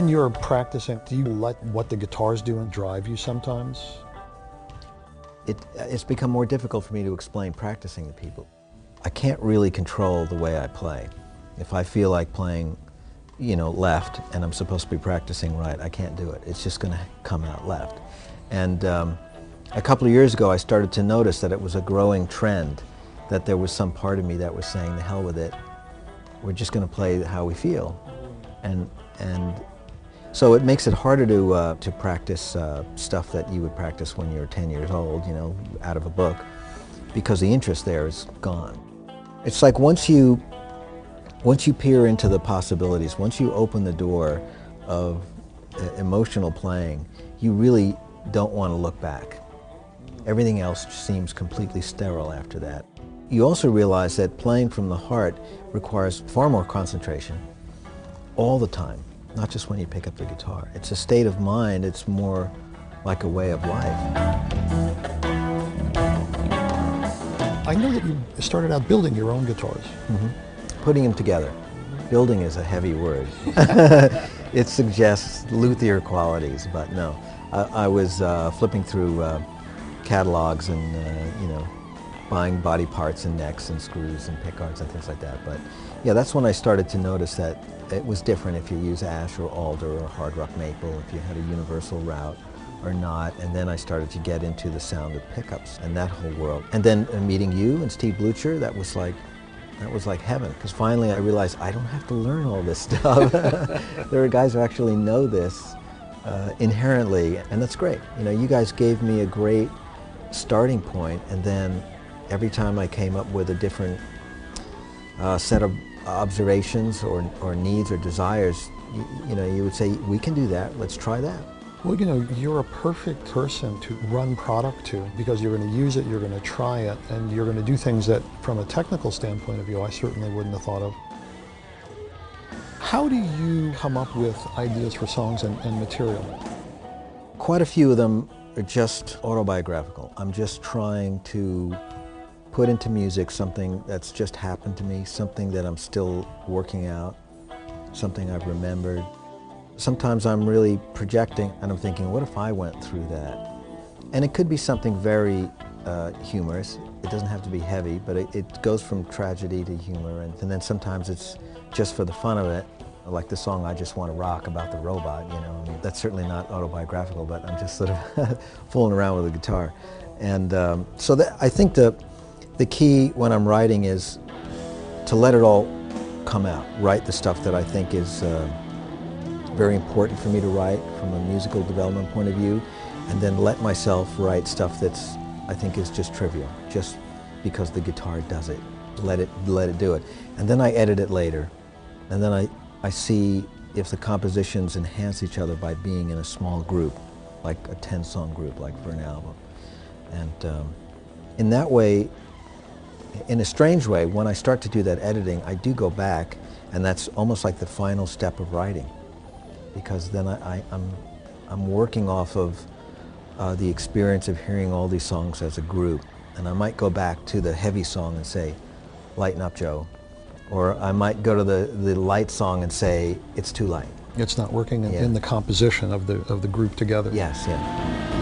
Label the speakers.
Speaker 1: When you're practicing, do you let what the guitars do and drive you sometimes?
Speaker 2: It's become more difficult for me to explain practicing to people. I can't really control the way I play. If I feel like playing, you know, left and I'm supposed to be practicing right, I can't do it. It's just going to come out left. And a couple of years ago I started to notice that it was a growing trend, that there was some part of me that was saying, the hell with it, we're just going to play how we feel. And so it makes it harder to practice stuff that you would practice when you're 10 years old, you know, out of a book, because the interest there is gone. It's like once you peer into the possibilities, once you open the door of emotional playing, you really don't want to look back. Everything else seems completely sterile after that. You also realize that playing from the heart requires far more concentration all the time, not just when you pick up the guitar. It's a state of mind, it's more like a way of life.
Speaker 1: I know that you started out building your own guitars.
Speaker 2: Mm-hmm. Putting them together. Building is a heavy word. It suggests luthier qualities, but no. I was flipping through catalogs and, you know, buying body parts and necks and screws and pickguards and things like that. But yeah, that's when I started to notice that it was different if you use ash or alder or hard rock maple, if you had a universal route or not. And then I started to get into the sound of pickups and that whole world. And then meeting you and Steve Blucher, that was like heaven, because finally I realized I don't have to learn all this stuff. There are guys who actually know this inherently, and that's great. You know, you guys gave me a great starting point, and then every time I came up with a different set of observations or needs or desires, you know, you would say, we can do that, let's try that.
Speaker 1: Well, you know, you're a perfect person to run product to, because you're going to use it, you're going to try it, and you're going to do things that, from a technical standpoint of view, I certainly wouldn't have thought of. How do you come up with ideas for songs and material?
Speaker 2: Quite a few of them are just autobiographical. I'm just trying to put into music something that's just happened to me, something that I'm still working out, something I've remembered. Sometimes I'm really projecting and I'm thinking, what if I went through that? And it could be something very humorous. It doesn't have to be heavy, but it goes from tragedy to humor. And then sometimes it's just for the fun of it, like the song I Just Want to Rock about the robot, you know. I mean, that's certainly not autobiographical, but I'm just sort of fooling around with the guitar. And so I think the key when I'm writing is to let it all come out, write the stuff that I think is very important for me to write from a musical development point of view, and then let myself write stuff that's I think is just trivial, just because the guitar does it. Let it do it. And then I edit it later, and then I see if the compositions enhance each other by being in a small group, like a 10-song group, like for an album. And in that way, in a strange way, when I start to do that editing, I do go back, and that's almost like the final step of writing, because then I'm working off of the experience of hearing all these songs as a group, and I might go back to the heavy song and say, lighten up, Joe, or I might go to the light song and say, it's too light.
Speaker 1: It's not working in the composition of the group together.
Speaker 2: Yes, yeah.